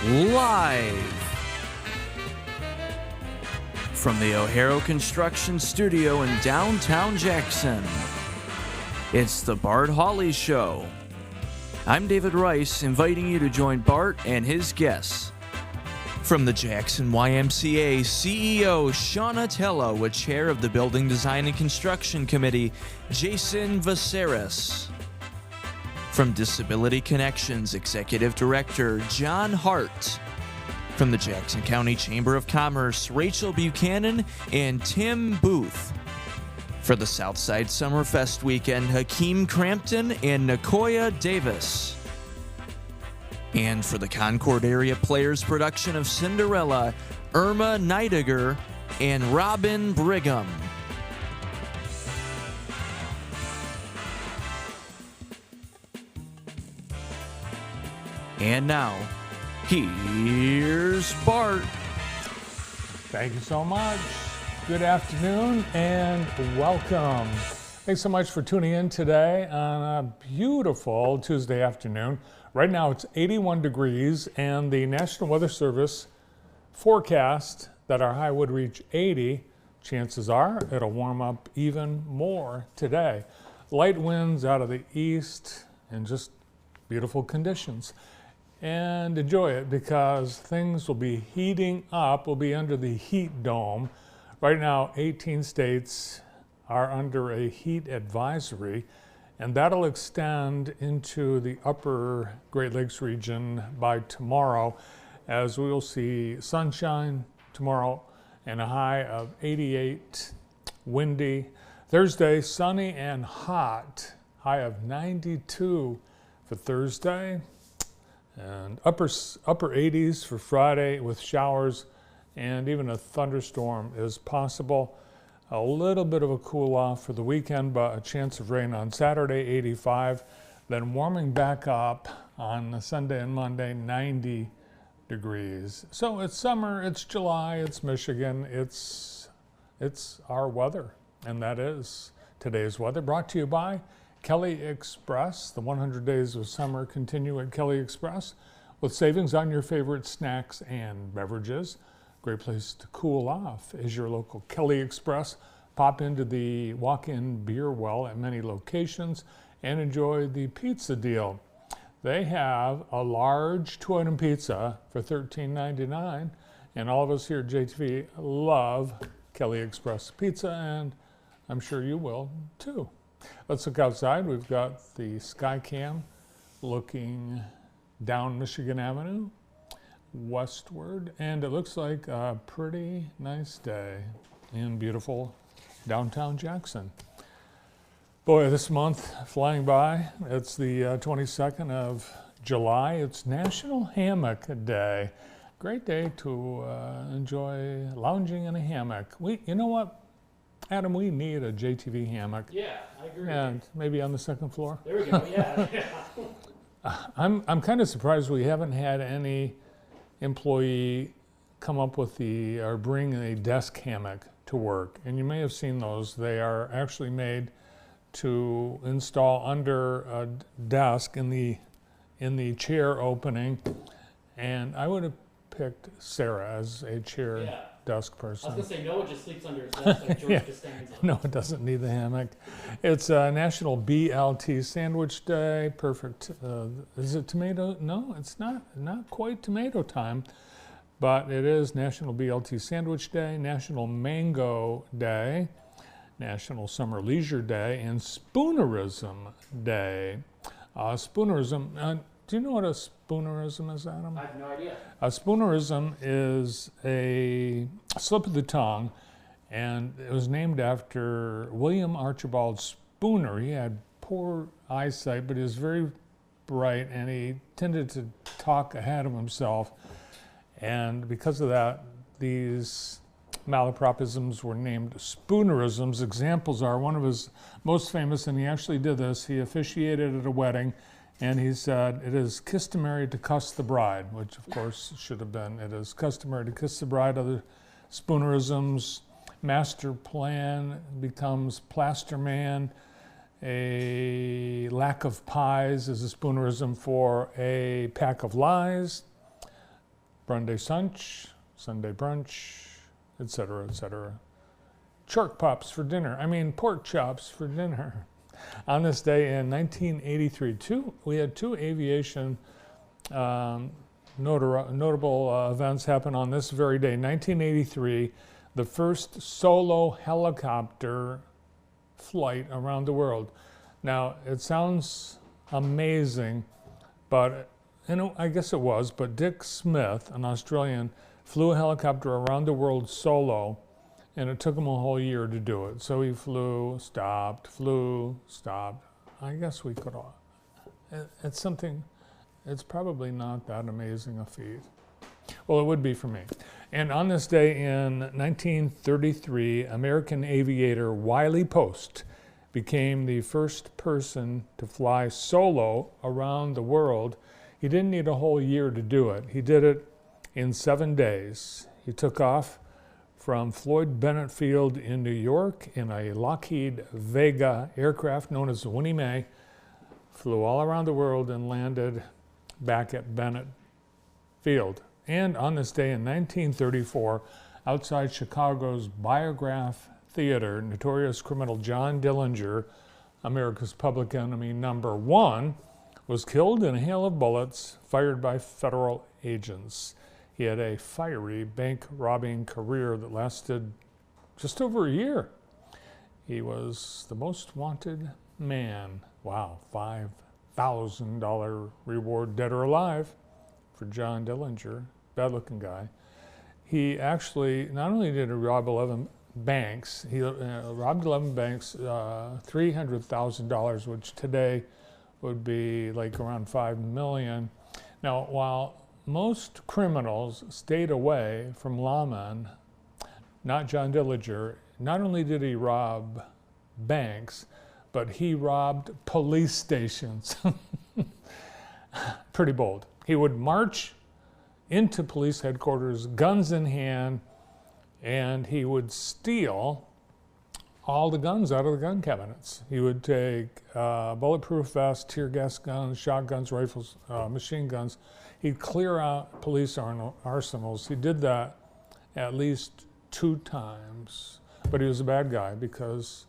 Live from the O'Hara Construction Studio in downtown Jackson, it's the Bart Hawley Show. I'm David Rice, inviting you to join Bart and his guests. From the Jackson YMCA, CEO Shauna Tella with Chair of the Building Design and Construction Committee, Jason Viseris. From Disability Connections Executive Director John Hart. From the Jackson County Chamber of Commerce, Rachel Buchanan and Tim Booth. For the Southside Summerfest weekend, Hakeem Crampton and Nicoya Davis. And for the Concord Area Players production of Cinderella, Irma Neidiger and Robin Brigham. And now, here's Bart. Thank you so much. Good afternoon and welcome. Thanks so much for tuning in today on a beautiful Tuesday afternoon. Right now it's 81 degrees and the National Weather Service forecast that our high would reach 80. Chances are it'll warm up even more today. Light winds out of the east and just beautiful conditions. And enjoy it because things will be heating up. We'll be under the heat dome. Right now, 18 states are under a heat advisory, and that'll extend into the upper Great Lakes region by tomorrow, as we will see sunshine tomorrow and a high of 88, windy. Thursday, sunny and hot, high of 92 for Thursday. And upper 80s for Friday with showers, and even a thunderstorm is possible. A little bit of a cool off for the weekend, but a chance of rain on Saturday, 85. Then warming back up on Sunday and Monday, 90 degrees. So it's summer, it's July, it's Michigan, it's our weather. And that is today's weather, brought to you by Kelly Express. The 100 days of summer continue at Kelly Express with savings on your favorite snacks and beverages. Great place to cool off is your local Kelly Express. Pop into the walk-in beer well at many locations and enjoy the pizza deal. They have a large 2-item pizza for $13.99, and all of us here at JTV love Kelly Express pizza, and I'm sure you will too. Let's look outside. We've got the Skycam looking down Michigan Avenue westward, and it looks like a pretty nice day in beautiful downtown Jackson. Boy, this month flying by. It's the 22nd of July. It's National Hammock Day. Great day to enjoy lounging in a hammock. You know what, Adam, we need a JTV hammock. Yeah, I agree. And maybe on the second floor. There we go, yeah. I'm kind of surprised we haven't had any employee come up with or bring a desk hammock to work. And you may have seen those. They are actually made to install under a desk in the chair opening. And I would have picked Sarah as a chair desk person. I was going to say, Noah just sleeps under his desk like George Costanza. No, it doesn't need the hammock. It's National BLT Sandwich Day. Perfect. Is it tomato? No, it's not quite tomato time, but it is National BLT Sandwich Day, National Mango Day, National Summer Leisure Day, and Spoonerism Day. Spoonerism, do you know what a spoonerism is, Adam? I have no idea. A spoonerism is a slip of the tongue, and it was named after William Archibald Spooner. He had poor eyesight, but he was very bright, and he tended to talk ahead of himself. And because of that, these malapropisms were named spoonerisms. Examples are one of his most famous, and he actually did this. He officiated at a wedding, and he said, "It is customary to cuss the bride," which of course should have been, "It is customary to kiss the bride." Other spoonerisms, master plan becomes plaster man. A lack of pies is a spoonerism for a pack of lies. Brunday Sunch, Sunday brunch, etc., etc. Pork chops for dinner. Pork chops for dinner. On this day in 1983, we had two aviation notable events happen on this very day. 1983, the first solo helicopter flight around the world. Now, it sounds amazing, but I guess it was, but Dick Smith, an Australian, flew a helicopter around the world solo, and it took him a whole year to do it. So he flew, stopped. I guess we could all. It's something, it's probably not that amazing a feat. Well, it would be for me. And on this day in 1933, American aviator Wiley Post became the first person to fly solo around the world. He didn't need a whole year to do it. He did it in 7 days. He took off from Floyd Bennett Field in New York in a Lockheed Vega aircraft known as the Winnie Mae, flew all around the world and landed back at Bennett Field. And on this day in 1934, outside Chicago's Biograph Theater, notorious criminal John Dillinger, America's public enemy number one, was killed in a hail of bullets fired by federal agents. He had a fiery bank robbing career that lasted just over a year. He was the most wanted man. Wow, $5,000 reward, dead or alive, for John Dillinger, bad-looking guy. He actually, not only did he rob 11 banks, he robbed 11 banks, $300,000, which today would be like around $5 million. Now, while most criminals stayed away from lawmen, not John Dillinger, not only did he rob banks, but he robbed police stations. Pretty bold. He would march into police headquarters, guns in hand, and he would steal all the guns out of the gun cabinets. He would take bulletproof vests, tear gas guns, shotguns, rifles, machine guns. He'd clear out police arsenals. He did that at least 2 times. But he was a bad guy because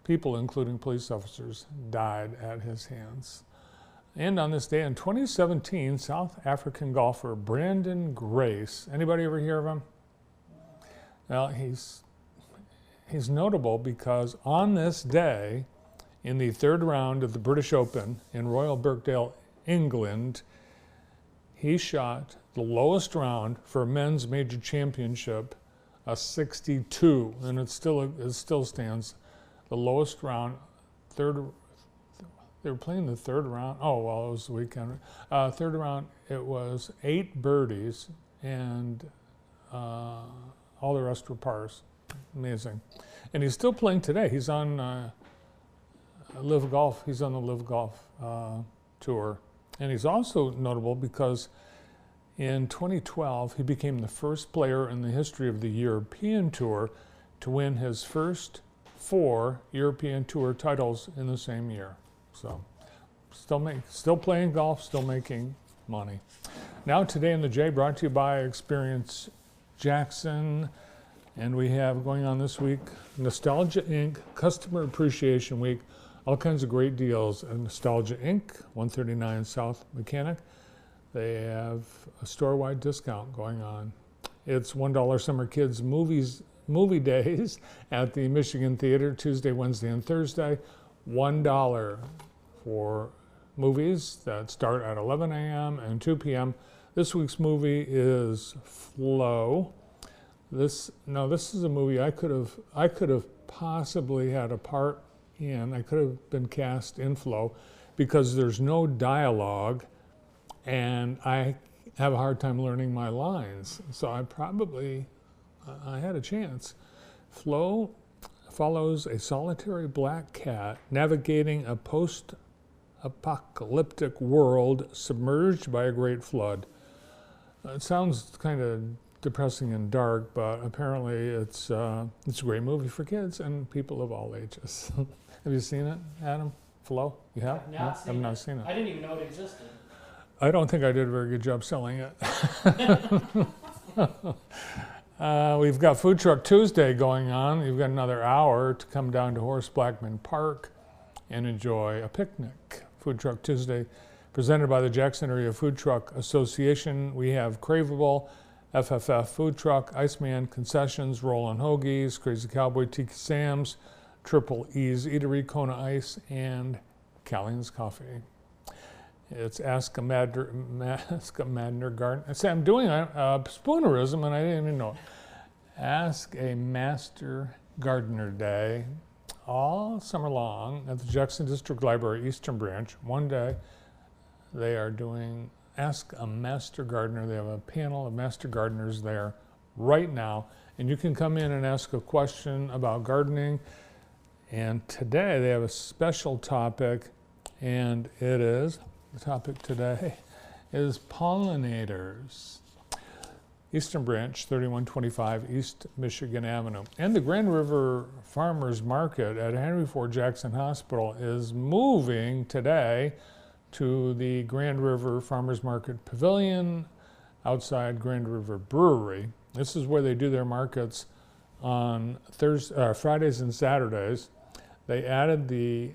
people, including police officers, died at his hands. And on this day in 2017, South African golfer Brandon Grace, anybody ever hear of him? Well, he's notable because on this day, in the 3rd round of the British Open in Royal Birkdale, England, he shot the lowest round for a men's major championship, a 62, and it still stands. The lowest round, they were playing the 3rd round. Oh, well, it was the weekend. 3rd round, it was 8 birdies, and all the rest were pars. Amazing. And he's still playing today. He's on Live Golf. He's on the Live Golf tour. And he's also notable because in 2012, he became the first player in the history of the European Tour to win his first 4 European Tour titles in the same year. So still playing golf, still making money. Now Today in the J, brought to you by Experience Jackson. And we have going on this week, Nostalgia Inc., Customer Appreciation Week, all kinds of great deals at Nostalgia Inc., 139 South Mechanic. They have a store-wide discount going on. It's $1 Summer Kids movie days at the Michigan Theater, Tuesday, Wednesday, and Thursday. $1 for movies that start at 11 a.m. and 2 p.m. This week's movie is Flow. This is a movie I could have possibly had a part in. I could have been cast in Flow because there's no dialogue and I have a hard time learning my lines. So I had a chance. Flow follows a solitary black cat navigating a post-apocalyptic world submerged by a great flood. It sounds kind of depressing and dark, but apparently it's a great movie for kids and people of all ages. Have you seen it, Adam? Flow? You have? I've not seen it. I've not seen it. I didn't even know it existed. I don't think I did a very good job selling it. We've got Food Truck Tuesday going on. You've got another hour to come down to Horace Blackman Park and enjoy a picnic. Food Truck Tuesday, presented by the Jackson Area Food Truck Association. We have Craveable, FFF Food Truck, Iceman Concessions, Rollin' Hoagies, Crazy Cowboy, Tiki Sam's, Triple E's Eatery, Kona Ice, and Callings Coffee. It's Ask a Madner Garden. I say I'm doing a spoonerism and I didn't even know it. Ask a Master Gardener Day all summer long at the Jackson District Library Eastern Branch. One day they are doing Ask a Master Gardener. They have a panel of master gardeners there right now, and you can come in and ask a question about gardening. And today they have a special topic, and it is, the topic today is pollinators. Eastern Branch, 3125 East Michigan Avenue. And the Grand River Farmers Market at Henry Ford Jackson Hospital is moving today to the Grand River Farmers Market Pavilion outside Grand River Brewery. This is where they do their markets on Fridays and Saturdays. They added the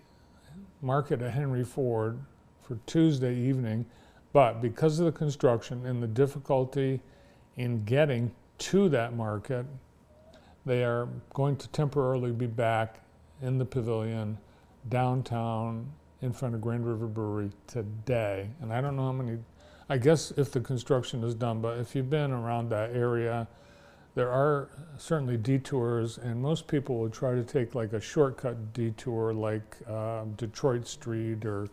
market at Henry Ford for Tuesday evening, but because of the construction and the difficulty in getting to that market, they are going to temporarily be back in the pavilion downtown in front of Grand River Brewery today. And I don't know how many, I guess if the construction is done, but if you've been around that area, there are certainly detours, and most people will try to take like a shortcut detour like Detroit Street or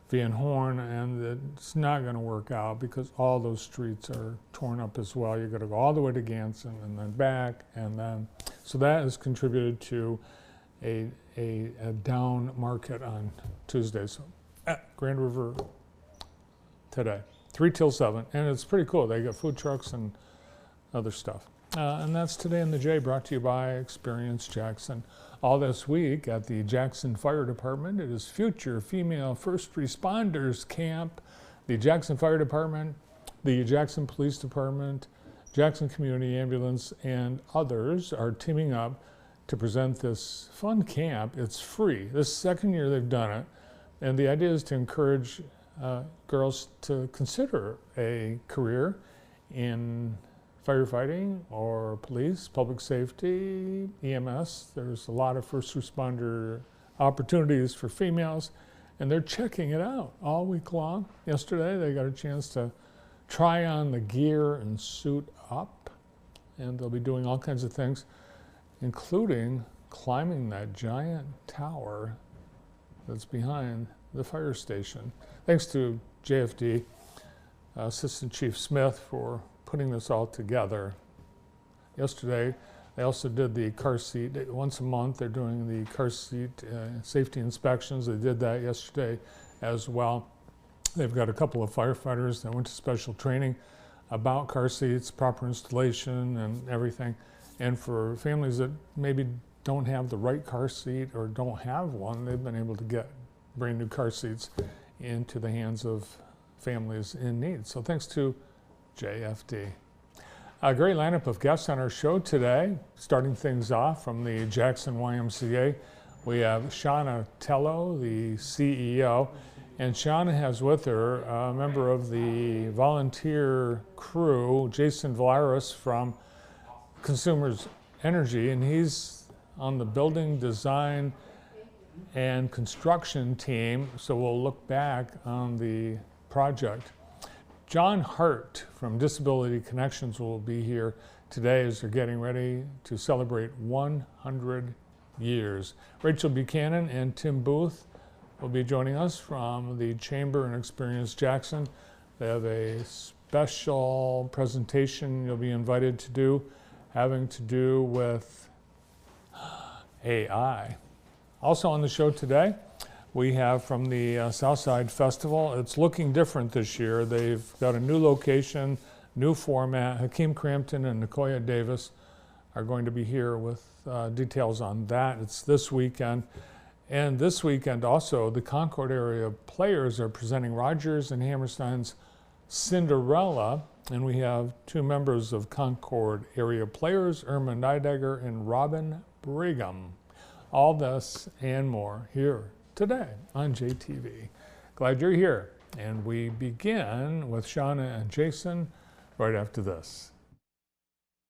Van Horn, and it's not going to work out because all those streets are torn up as well. You've got to go all the way to Ganson and then back, and then, so that has contributed to a down market on Tuesday. So at Grand River today, 3 till 7, and it's pretty cool. They got food trucks and other stuff. And that's Today in the J, brought to you by Experience Jackson. All this week at the Jackson Fire Department, it is Future Female First Responders Camp. The Jackson Fire Department, the Jackson Police Department, Jackson Community Ambulance, and others are teaming up to present this fun camp. It's free. This is the second year they've done it, and the idea is to encourage girls to consider a career in firefighting or police, public safety, EMS. There's a lot of first responder opportunities for females, and they're checking it out all week long. Yesterday, they got a chance to try on the gear and suit up, and they'll be doing all kinds of things, including climbing that giant tower that's behind the fire station. Thanks to JFD, Assistant Chief Smith, for putting this all together. Yesterday, they also did the car seat. Once a month, they're doing the car seat safety inspections. They did that yesterday as well. They've got a couple of firefighters that went to special training about car seats, proper installation, and everything. And for families that maybe don't have the right car seat or don't have one, they've been able to get brand new car seats into the hands of families in need. So thanks to JFD. A great lineup of guests on our show today. Starting things off from the Jackson YMCA, we have Shauna Tello, the CEO, and Shauna has with her a member of the volunteer crew, Jason Valaris from Consumers Energy, and he's on the building design and construction team, so we'll look back on the project. John Hart from Disability Connections will be here today as they're getting ready to celebrate 100 years. Rachel Buchanan and Tim Booth will be joining us from the Chamber and Experience Jackson. They have a special presentation you'll be invited to do, having to do with AI. Also on the show today, we have from the Southside Festival. It's looking different this year. They've got a new location, new format. Hakeem Crampton and Nicoya Davis are going to be here with details on that. It's this weekend. And this weekend also, the Concord area players are presenting Rogers and Hammerstein's Cinderella. And we have two members of Concord area players, Irma Nidegger and Robin Brigham. All this and more here today on JTV. Glad you're here. And we begin with Shauna and Jason right after this.